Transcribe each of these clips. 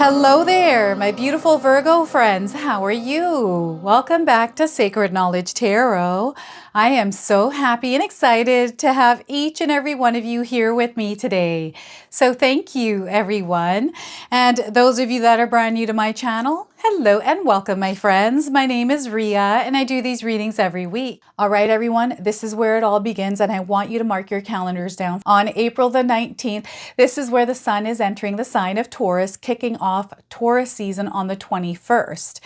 Hello there, my beautiful Virgo friends. How are you? Welcome back to Sacred Knowledge Tarot. I am so happy and excited to have each and every one of you here with me today. So thank you, everyone. And those of you that are brand new to my channel, hello and welcome, my friends. My name is Rhea and I do these readings every week. All right, everyone, this is where it all begins, and I want you to mark your calendars down. On April the 19th, this is where the sun is entering the sign of Taurus, kicking off Taurus season on the 21st.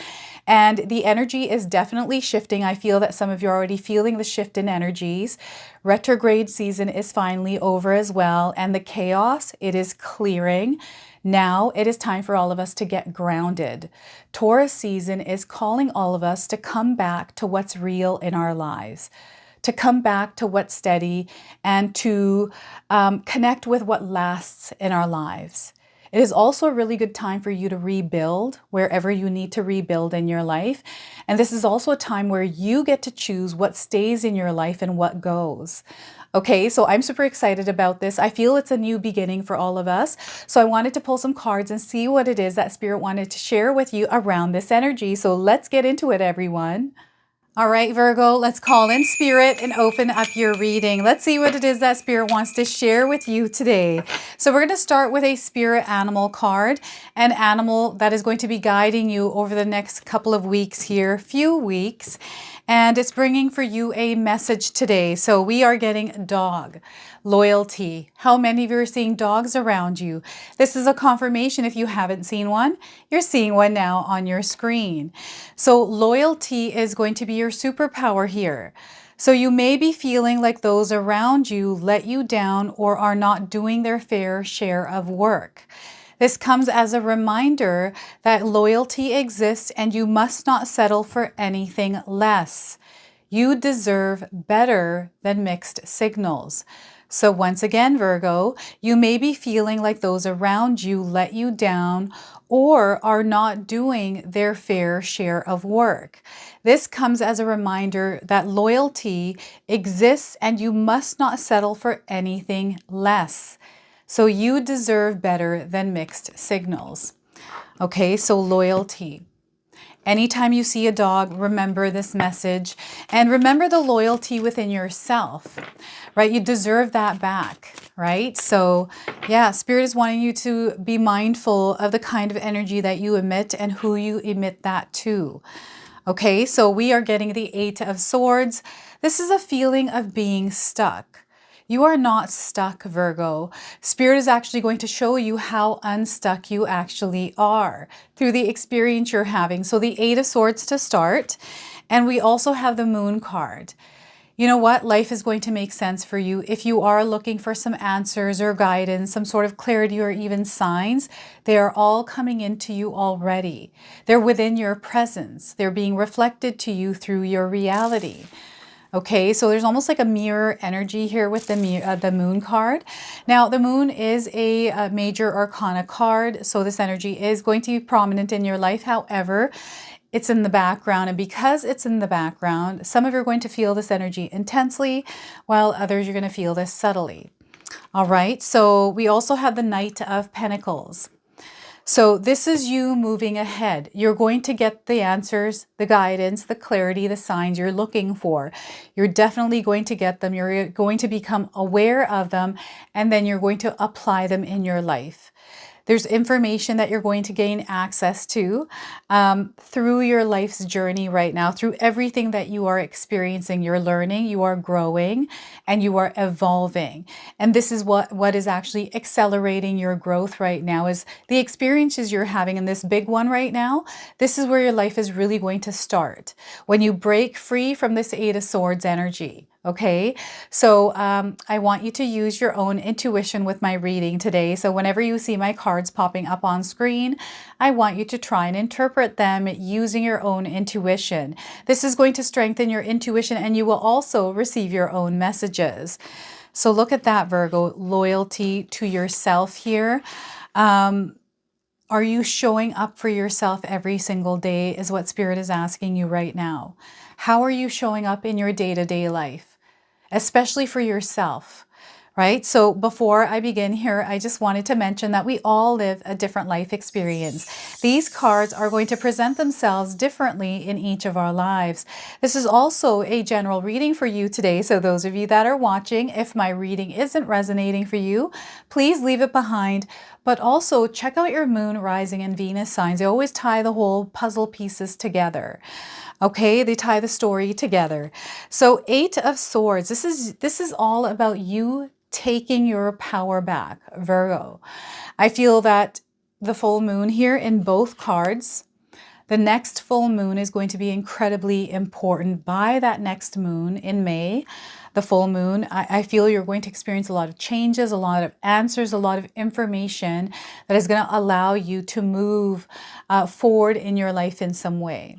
And the energy is definitely shifting. I feel that some of you are already feeling the shift in energies. Retrograde season is finally over as well, and the chaos, it is clearing. Now it is time for all of us to get grounded. Taurus season is calling all of us to come back to what's real in our lives, to come back to what's steady, and to connect with what lasts in our lives. It is also a really good time for you to rebuild wherever you need to rebuild in your life. And this is also a time where you get to choose what stays in your life and what goes. Okay, so I'm super excited about this. I feel it's a new beginning for all of us. So I wanted to pull some cards and see what it is that Spirit wanted to share with you around this energy. So let's get into it, everyone. All right, Virgo, let's call in Spirit and open up your reading. Let's see what it is that Spirit wants to share with you today. So we're going to start with a Spirit animal card, an animal that is going to be guiding you over the next couple of weeks here, few weeks. And it's bringing for you a message today. So we are getting dog, loyalty. How many of you are seeing dogs around you? This is a confirmation. If you haven't seen one, you're seeing one now on your screen. So loyalty is going to be your superpower here. So you may be feeling like those around you let you down or are not doing their fair share of work. This comes as a reminder that loyalty exists and you must not settle for anything less. You deserve better than mixed signals. So once again, Virgo, you may be feeling like those around you let you down or are not doing their fair share of work. This comes as a reminder that loyalty exists and you must not settle for anything less. So you deserve better than mixed signals. Okay, so loyalty. Anytime you see a dog, remember this message and remember the loyalty within yourself, right? You deserve that back, right? So yeah, Spirit is wanting you to be mindful of the kind of energy that you emit and who you emit that to. Okay, so we are getting the Eight of Swords. This is a feeling of being stuck. You are not stuck, Virgo. Spirit is actually going to show you how unstuck you actually are through the experience you're having. So the Eight of Swords to start. And we also have the Moon card. You know what? Life is going to make sense for you. If you are looking for some answers or guidance, some sort of clarity or even signs, they are all coming into you already. They're within your presence. They're being reflected to you through your reality. Okay, so there's almost like a mirror energy here with the Moon card. Now, the Moon is a major arcana card, so this energy is going to be prominent in your life. However, it's in the background, and because it's in the background, some of you are going to feel this energy intensely, while others you're going to feel this subtly. All right, so we also have the Knight of Pentacles. So this is you moving ahead. You're going to get the answers, the guidance, the clarity, the signs you're looking for. You're definitely going to get them. You're going to become aware of them, and then you're going to apply them in your life. There's information that you're going to gain access to through your life's journey right now, through everything that you are experiencing. You're learning, you are growing, and you are evolving. And this is what is actually accelerating your growth right now, is the experiences you're having. And this big one right now, this is where your life is really going to start. When you break free from this Eight of Swords energy. Okay, so I want you to use your own intuition with my reading today. So whenever you see my cards popping up on screen, I want you to try and interpret them using your own intuition. This is going to strengthen your intuition, and you will also receive your own messages. So look at that, Virgo, loyalty to yourself here. Are you showing up for yourself every single day is what Spirit is asking you right now. How are you showing up in your day-to-day life? Especially for yourself, right? So before I begin here, I just wanted to mention that we all live a different life experience. These cards are going to present themselves differently in each of our lives. This is also a general reading for you today. So those of you that are watching, if my reading isn't resonating for you, please leave it behind. But also check out your moon, rising, and Venus signs. They always tie the whole puzzle pieces together. Okay, they tie the story together. So 8 of Swords, this is all about you taking your power back, Virgo. I feel that the full moon here in both cards, the next full moon is going to be incredibly important. By that next moon in May, the full moon, I feel you're going to experience a lot of changes, a lot of answers, a lot of information that is going to allow you to move forward in your life in some way.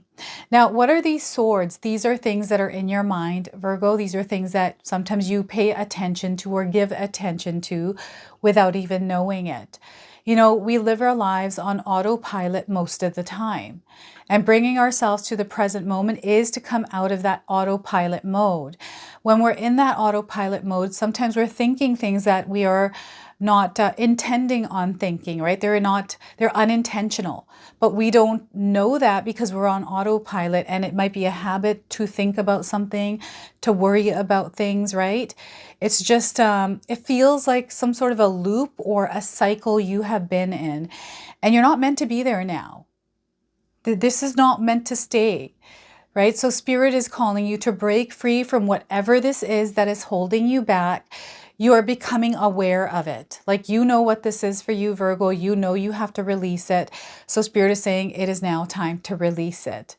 Now, what are these swords? These are things that are in your mind, Virgo. These are things that sometimes you pay attention to or give attention to without even knowing it. You know, we live our lives on autopilot most of the time. And bringing ourselves to the present moment is to come out of that autopilot mode. When we're in that autopilot mode, sometimes we're thinking things that we are not intending on thinking, right? They're unintentional, but we don't know that because we're on autopilot, and it might be a habit to think about something, to worry about things, right? It's just, it feels like some sort of a loop or a cycle you have been in, and you're not meant to be there now. This is not meant to stay, right? So Spirit is calling you to break free from whatever this is that is holding you back. You are becoming aware of it. Like, you know what this is for you, Virgo. You know you have to release it. So Spirit is saying it is now time to release it.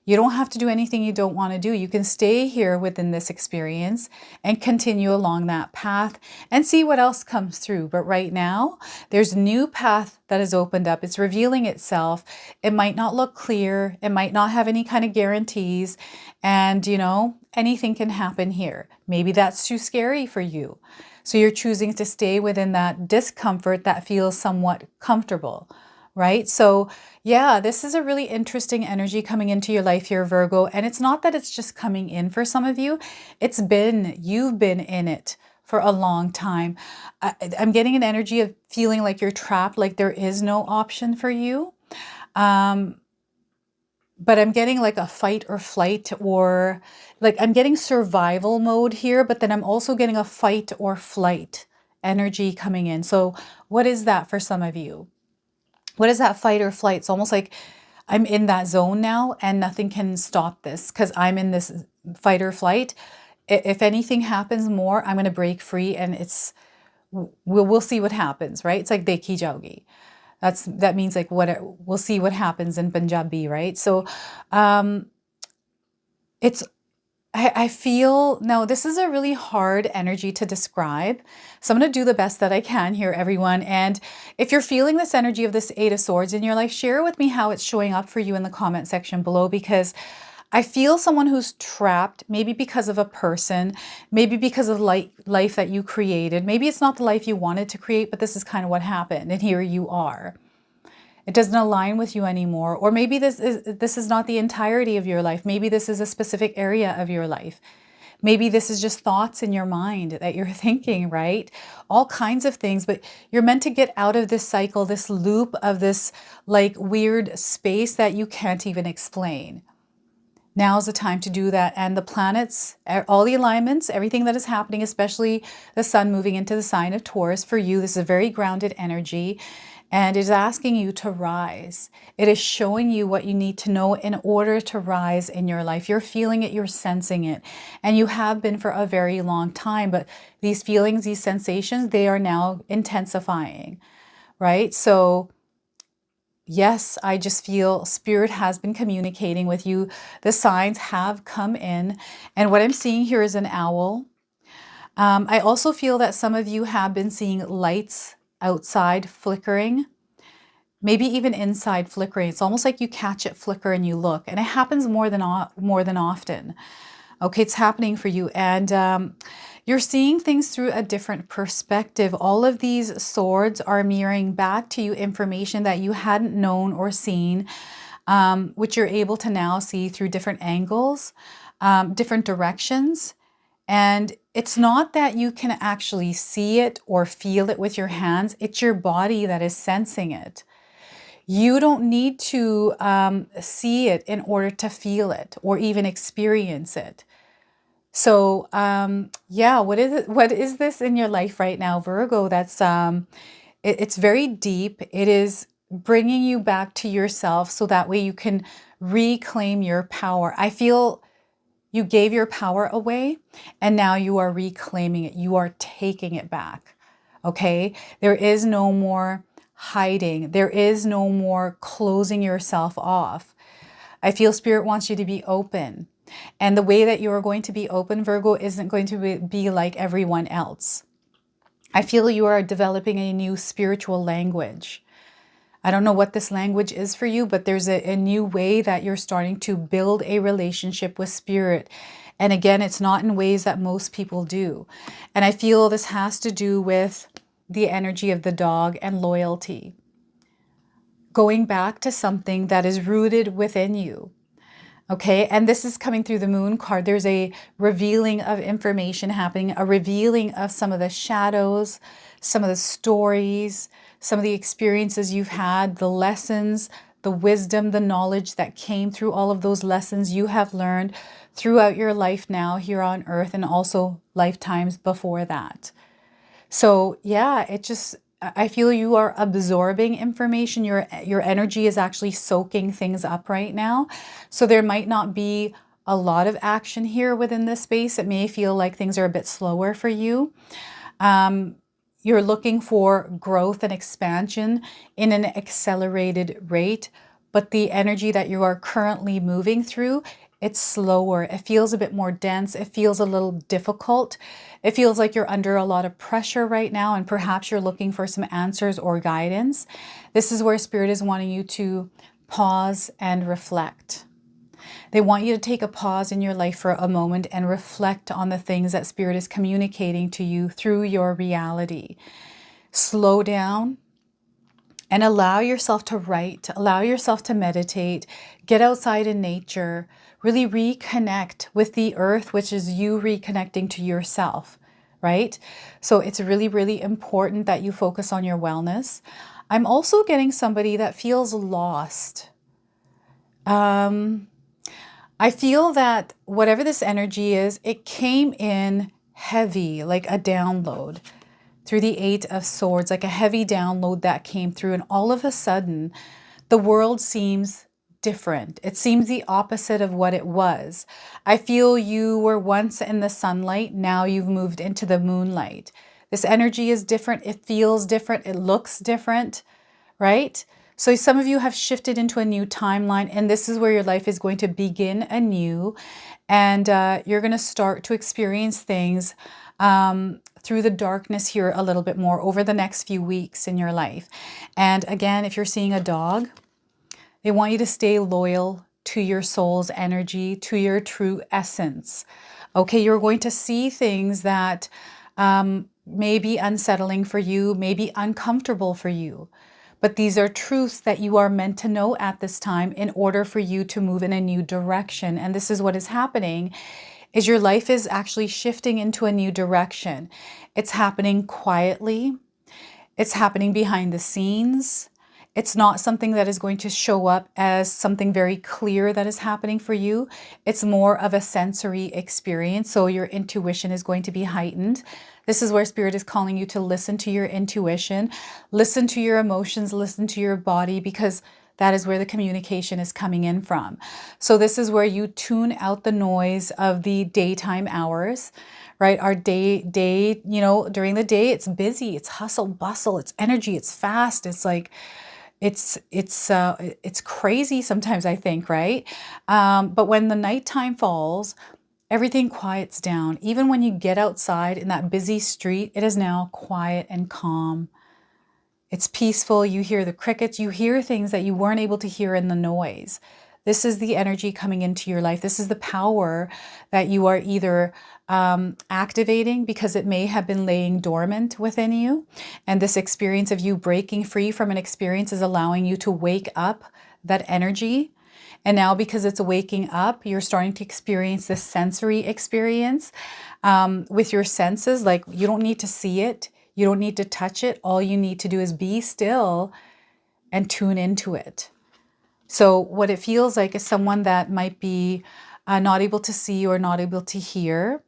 You don't have to do anything you don't want to do. You can stay here within this experience and continue along that path and see what else comes through. But right now, there's a new path that has opened up. It's revealing itself. It might not look clear. It might not have any kind of guarantees. And, you know, anything can happen here. Maybe that's too scary for you. So you're choosing to stay within that discomfort that feels somewhat comfortable, right? So yeah, this is a really interesting energy coming into your life here, Virgo. And it's not that it's just coming in for some of you. You've been in it for a long time. I'm getting an energy of feeling like you're trapped, like there is no option for you. But I'm getting like a fight or flight, or like I'm getting survival mode here, but then I'm also getting a fight or flight energy coming in. So what is that for some of you? What is that fight or flight? It's almost like I'm in that zone now and nothing can stop this because I'm in this fight or flight. If anything happens more, I'm going to break free, and we'll see what happens, right? It's like dekhi jaogi. That means like we'll see what happens in Punjabi, right? So I feel, now this is a really hard energy to describe. So I'm going to do the best that I can here, everyone. And if you're feeling this energy of this 8 of Swords in your life, share with me how it's showing up for you in the comment section below, because I feel someone who's trapped, maybe because of a person, maybe because of life that you created. Maybe it's not the life you wanted to create, but this is kind of what happened. And here you are. It doesn't align with you anymore. Or maybe this is not the entirety of your life. Maybe this is a specific area of your life. Maybe this is just thoughts in your mind that you're thinking, right? All kinds of things, but you're meant to get out of this cycle, this loop of this like weird space that you can't even explain. Now's the time to do that. And the planets, all the alignments, everything that is happening, especially the sun moving into the sign of Taurus, for you, this is a very grounded energy. And it is asking you to rise. It is showing you what you need to know in order to rise in your life. You're feeling it, you're sensing it, and you have been for a very long time. But these feelings, these sensations, they are now intensifying, right? So yes, I just feel Spirit has been communicating with you. The signs have come in. And what I'm seeing here is an owl. I also feel that some of you have been seeing lights outside flickering, maybe even inside flickering. It's almost like you catch it flicker and you look, and it happens more than often. Okay, it's happening for you, and you're seeing things through a different perspective. All of these swords are mirroring back to you information that you hadn't known or seen, which you're able to now see through different angles, different directions. And it's not that you can actually see it or feel it with your hands. It's your body that is sensing it. You don't need to see it in order to feel it or even experience it. So yeah, what is it? What is this in your life right now, Virgo? That's it's very deep. It is bringing you back to yourself so that way you can reclaim your power. I feel you gave your power away and now you are reclaiming it. You are taking it back. Okay? There is no more hiding. There is no more closing yourself off. I feel Spirit wants you to be open. And the way that you are going to be open, Virgo, isn't going to be like everyone else. I feel you are developing a new spiritual language. I don't know what this language is for you, but there's a new way that you're starting to build a relationship with Spirit. And again, it's not in ways that most people do. And I feel this has to do with the energy of the dog and loyalty. Going back to something that is rooted within you. Okay, and this is coming through the moon card. There's a revealing of information happening, a revealing of some of the shadows, some of the stories, some of the experiences you've had, the lessons, the wisdom, the knowledge that came through all of those lessons you have learned throughout your life now here on earth and also lifetimes before that. So yeah, I feel you are absorbing information. Your energy is actually soaking things up right now. So there might not be a lot of action here within this space. It may feel like things are a bit slower for you. You're looking for growth and expansion in an accelerated rate, but the energy that you are currently moving through, it's slower. It feels a bit more dense. It feels a little difficult. It feels like you're under a lot of pressure right now, and perhaps you're looking for some answers or guidance. This is where Spirit is wanting you to pause and reflect. They want you to take a pause in your life for a moment and reflect on the things that Spirit is communicating to you through your reality. Slow down and allow yourself to write, allow yourself to meditate, get outside in nature, really reconnect with the earth, which is you reconnecting to yourself, right? So it's really, really important that you focus on your wellness. I'm also getting somebody that feels lost. I feel that whatever this energy is, it came in heavy, like a download through the Eight of Swords, like a heavy download that came through. And all of a sudden, the world seems different. It seems the opposite of what it was. I feel you were once in the sunlight. Now you've moved into the moonlight. This energy is different. It feels different. It looks different, right? So some of you have shifted into a new timeline, and this is where your life is going to begin anew. And you're going to start to experience things through the darkness here a little bit more over the next few weeks in your life. And again, if you're seeing a dog, they want you to stay loyal to your soul's energy, to your true essence. Okay, you're going to see things that may be unsettling for you, may be uncomfortable for you. But these are truths that you are meant to know at this time in order for you to move in a new direction. And this is what is happening, is your life is actually shifting into a new direction. It's happening quietly. It's happening behind the scenes. It's not something that is going to show up as something very clear that is happening for you. It's more of a sensory experience. So your intuition is going to be heightened. This is where Spirit is calling you to listen to your intuition, listen to your emotions, listen to your body, because that is where the communication is coming in from. So this is where you tune out the noise of the daytime hours, right? Our day, you know, during the day, it's busy, it's hustle, bustle, it's energy, it's fast. It's like, it's crazy sometimes, I think, right? But when the nighttime falls, everything quiets down. Even when you get outside in that busy street, it is now quiet and calm. It's peaceful. You hear the crickets. You hear things that you weren't able to hear in the noise. This is the energy coming into your life. This is the power that you are either activating because it may have been laying dormant within you. And this experience of you breaking free from an experience is allowing you to wake up that energy. And now because it's waking up, you're starting to experience this sensory experience with your senses. Like you don't need to see it. You don't need to touch it. All you need to do is be still and tune into it. So what it feels like is someone that might be not able to see or not able to hear.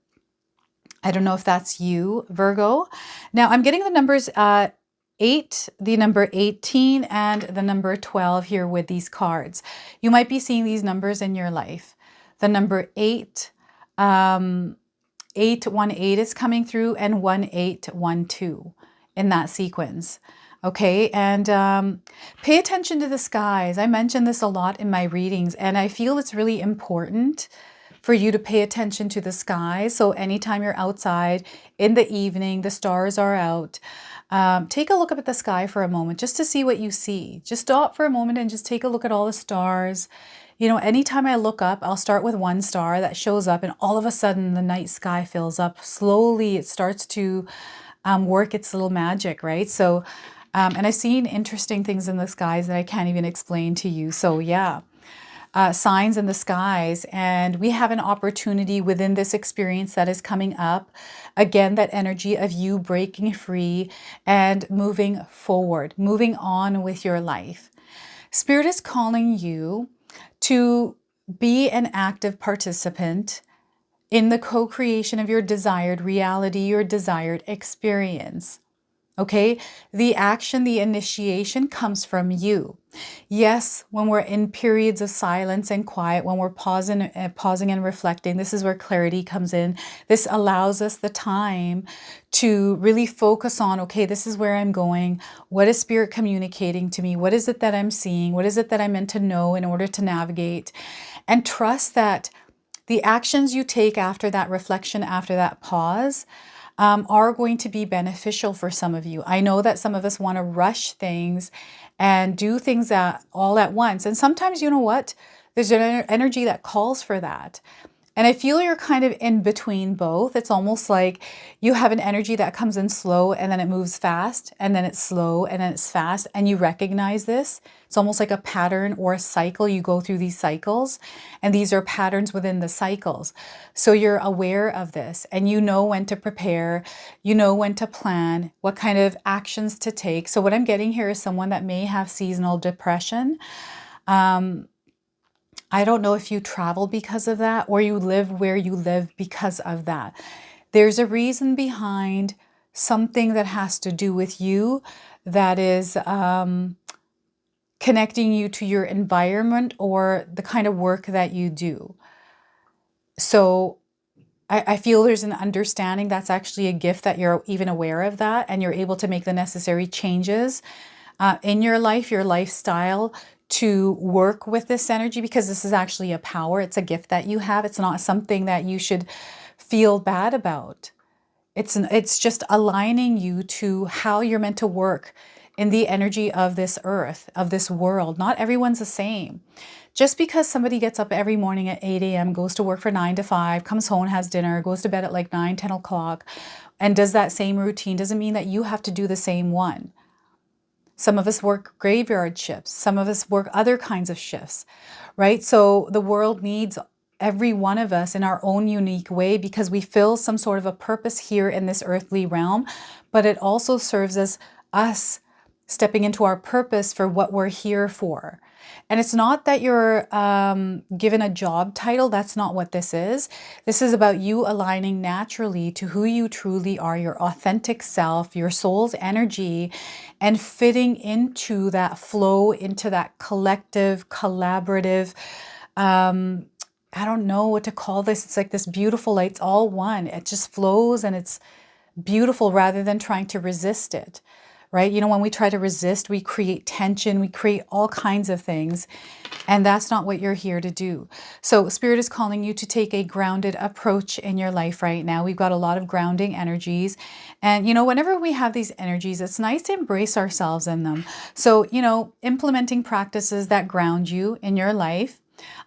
I don't know if that's you, Virgo. Now I'm getting the numbers 8, the number 18, and the number 12 here with these cards. You might be seeing these numbers in your life. The number 8, 818 is coming through, and 1812 in that sequence. Okay, and pay attention to the skies. I mention this a lot in my readings, and I feel it's really important for you to pay attention to the skies. So anytime you're outside in the evening, the stars are out, take a look up at the sky for a moment just to see what you see. Just stop for a moment and just take a look at all the stars. You know, anytime I look up, I'll start with one star that shows up, and all of a sudden the night sky fills up. Slowly it starts to work its little magic, right? So, and I've seen interesting things in the skies that I can't even explain to you. So yeah. Signs in the skies, and we have an opportunity within this experience that is coming up. Again, that energy of you breaking free and moving forward, moving on with your life. Spirit is calling you to be an active participant in the co-creation of your desired reality, your desired experience. Okay, the action, the initiation comes from you. Yes, when we're in periods of silence and quiet, when we're pausing and reflecting, this is where clarity comes in. This allows us the time to really focus on, okay, this is where I'm going. What is Spirit communicating to me? What is it that I'm seeing? What is it that I'm meant to know in order to navigate? And trust that the actions you take after that reflection, after that pause, are going to be beneficial for some of you. I know that some of us want to rush things and do things all at once. And sometimes, you know what? There's an energy that calls for that. And I feel you're kind of in between both. It's almost like you have an energy that comes in slow and then it moves fast, and then it's slow and then it's fast, and you recognize this. It's almost like a pattern or a cycle. You go through these cycles, and these are patterns within the cycles. So you're aware of this, and you know when to prepare, you know when to plan, what kind of actions to take. So what I'm getting here is someone that may have seasonal depression. I don't know if you travel because of that or you live where you live because of that. There's a reason behind something that has to do with you that is connecting you to your environment or the kind of work that you do. So I feel there's an understanding that's actually a gift that you're even aware of that, and you're able to make the necessary changes in your life, your lifestyle, to work with this energy, because this is actually a power. It's a gift that you have. It's not something that you should feel bad about. It's just aligning you to how you're meant to work in the energy of this earth, of this world. Not everyone's the same. Just because somebody gets up every morning at 8 a.m., goes to work for 9 to 5, comes home, has dinner, goes to bed at like 9, 10 o'clock, and does that same routine doesn't mean that you have to do the same one. Some of us work graveyard shifts. Some of us work other kinds of shifts, right? So the world needs every one of us in our own unique way, because we fill some sort of a purpose here in this earthly realm, but it also serves as us stepping into our purpose for what we're here for. And it's not that you're given a job title. That's not what this is. This is about you aligning naturally to who you truly are, your authentic self, your soul's energy, and fitting into that flow, into that collective, collaborative, I don't know what to call this. It's like this beautiful light. It's all one. It just flows and it's beautiful rather than trying to resist it. Right? You know, when we try to resist, we create tension, we create all kinds of things, and that's not what you're here to do. So Spirit is calling you to take a grounded approach in your life right now. We've got a lot of grounding energies, and you know, whenever we have these energies, it's nice to embrace ourselves in them. So, you know, implementing practices that ground you in your life.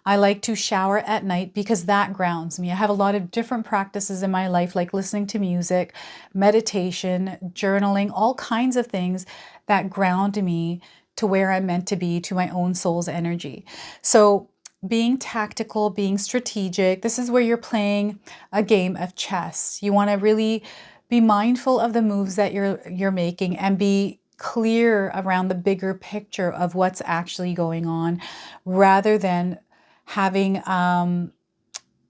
I like to shower at night because that grounds me. I have a lot of different practices in my life, like listening to music, meditation, journaling, all kinds of things that ground me to where I'm meant to be, to my own soul's energy. So being tactical, being strategic. This is where you're playing a game of chess. You want to really be mindful of the moves that you're making and be clear around the bigger picture of what's actually going on, rather than having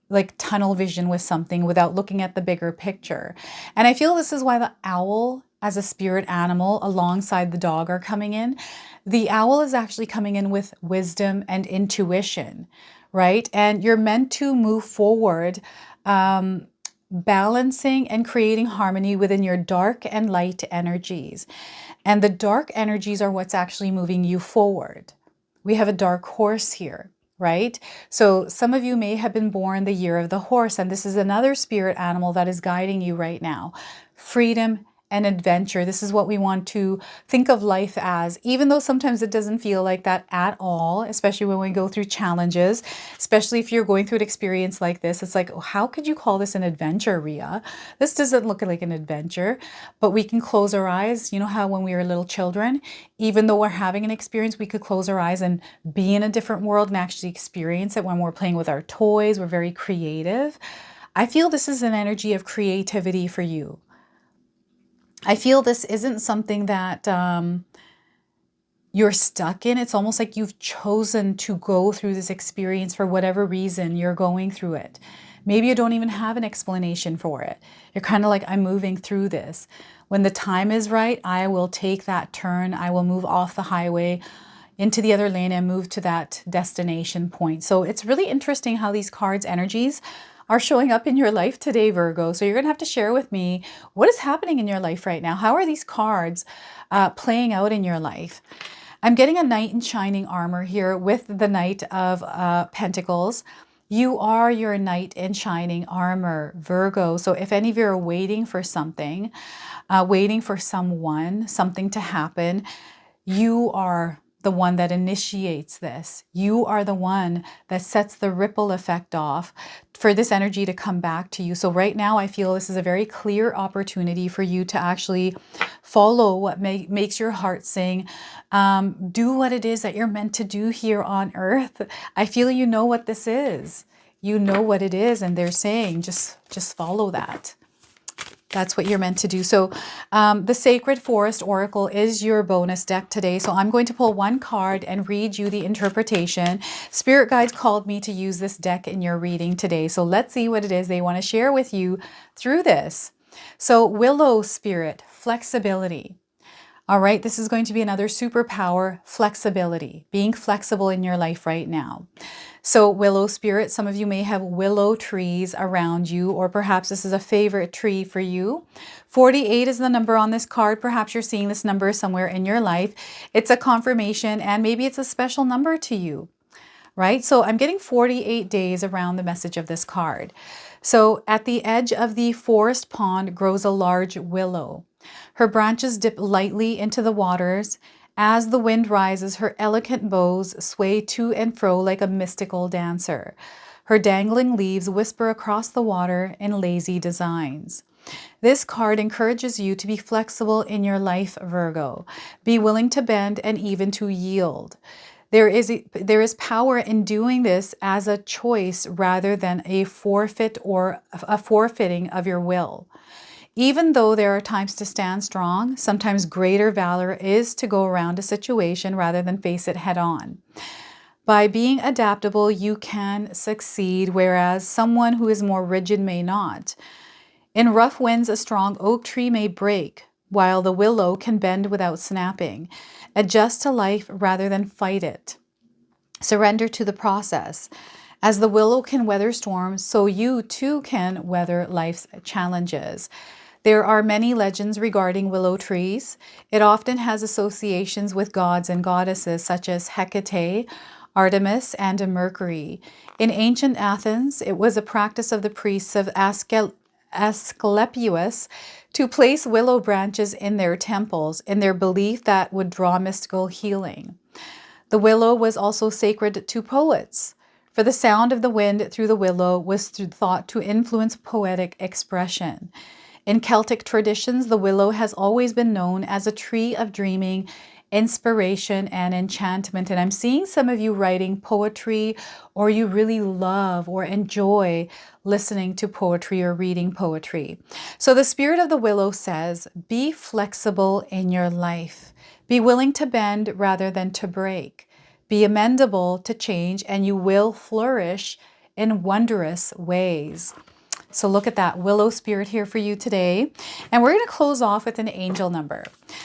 like tunnel vision with something without looking at the bigger picture. And I feel this is why the owl as a spirit animal alongside the dog are coming in. The owl is actually coming in with wisdom and intuition, right? And you're meant to move forward, balancing and creating harmony within your dark and light energies. And the dark energies are what's actually moving you forward. We have a dark horse here, right? So some of you may have been born the year of the horse, and this is another spirit animal that is guiding you right now. Freedom and adventure. This is what we want to think of life as, even though sometimes it doesn't feel like that at all, especially when we go through challenges, especially if you're going through an experience like this. It's like, oh, how could you call this an adventure, Rhea? This doesn't look like an adventure, but we can close our eyes. You know how when we were little children, even though we're having an experience, we could close our eyes and be in a different world and actually experience it when we're playing with our toys. We're very creative. I feel this is an energy of creativity for you. I feel this isn't something that you're stuck in. It's almost like you've chosen to go through this experience for whatever reason you're going through it. Maybe you don't even have an explanation for it. You're kind of like, I'm moving through this. When the time is right, I will take that turn. I will move off the highway into the other lane and move to that destination point. So it's really interesting how these cards' energies are showing up in your life today, Virgo. So you're going to have to share with me what is happening in your life right now. How are these cards playing out in your life? I'm getting a knight in shining armor here with the Knight of Pentacles. You are your knight in shining armor, Virgo. So if any of you are waiting for something, waiting for someone, something to happen, you are the one that initiates this. You are the one that sets the ripple effect off for this energy to come back to you. So right now, I feel this is a very clear opportunity for you to actually follow what makes your heart sing. Do what it is that you're meant to do here on earth. I feel you know what this is. You know what it is, and they're saying just follow that. That's what you're meant to do. So the Sacred Forest Oracle is your bonus deck today. So I'm going to pull one card and read you the interpretation. Spirit guides called me to use this deck in your reading today. So let's see what it is they want to share with you through this. So Willow Spirit, flexibility. All right, this is going to be another superpower, flexibility, being flexible in your life right now. So Willow Spirit, some of you may have willow trees around you, or perhaps this is a favorite tree for you. 48 is the number on this card. Perhaps you're seeing this number somewhere in your life. It's a confirmation, and maybe it's a special number to you, right? So I'm getting 48 days around the message of this card. So at the edge of the forest pond grows a large willow. Her branches dip lightly into the waters. As the wind rises, her elegant boughs sway to and fro like a mystical dancer. Her dangling leaves whisper across the water in lazy designs. This card encourages you to be flexible in your life, Virgo. Be willing to bend and even to yield. There is power in doing this as a choice rather than a forfeit or a forfeiting of your will. Even though there are times to stand strong, sometimes greater valor is to go around a situation rather than face it head on. By being adaptable, you can succeed, whereas someone who is more rigid may not. In rough winds, a strong oak tree may break, while the willow can bend without snapping. Adjust to life rather than fight it. Surrender to the process. As the willow can weather storms, so you too can weather life's challenges. There are many legends regarding willow trees. It often has associations with gods and goddesses such as Hecate, Artemis, and Mercury. In ancient Athens, it was a practice of the priests of Asclepius to place willow branches in their temples in their belief that would draw mystical healing. The willow was also sacred to poets, for the sound of the wind through the willow was thought to influence poetic expression. In Celtic traditions, the willow has always been known as a tree of dreaming inspiration and enchantment. And I'm seeing some of you writing poetry, or you really love or enjoy listening to poetry or reading poetry. So the spirit of the willow says, be flexible in your life. Be willing to bend rather than to break. Be amendable to change, and you will flourish in wondrous ways. So look at that willow spirit here for you today. And we're going to close off with an angel number.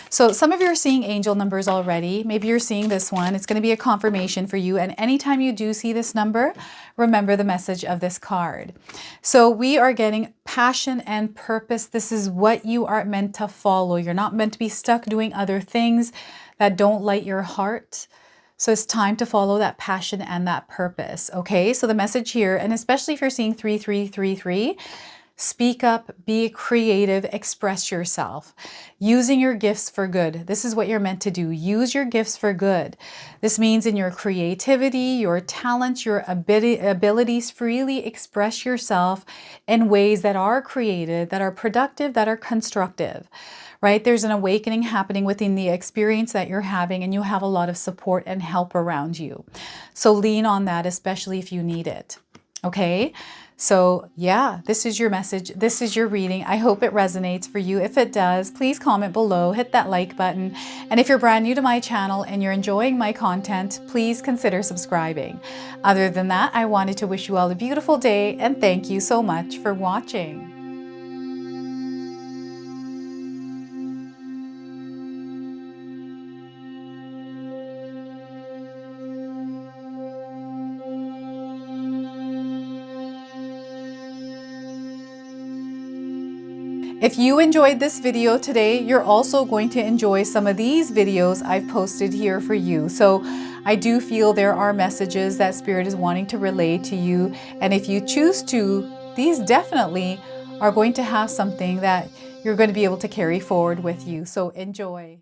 So some of you are seeing angel numbers already. Maybe you're seeing this one. It's going to be a confirmation for you. And anytime you do see this number, remember the message of this card. So we are getting passion and purpose. This is what you are meant to follow. You're not meant to be stuck doing other things that don't light your heart. So it's time to follow that passion and that purpose, okay? So the message here, and especially if you're seeing 3333, speak up, be creative, express yourself, using your gifts for good. This is what you're meant to do. Use your gifts for good. This means in your creativity, your talents, your abilities, freely express yourself in ways that are creative, that are productive, that are constructive. Right? There's an awakening happening within the experience that you're having, and you have a lot of support and help around you. So lean on that, especially if you need it. Okay? So yeah, this is your message. This is your reading. I hope it resonates for you. If it does, please comment below, hit that like button. And if you're brand new to my channel and you're enjoying my content, please consider subscribing. Other than that, I wanted to wish you all a beautiful day, and thank you so much for watching. If you enjoyed this video today, you're also going to enjoy some of these videos I've posted here for you. So I do feel there are messages that Spirit is wanting to relay to you. And if you choose to, these definitely are going to have something that you're going to be able to carry forward with you. So enjoy.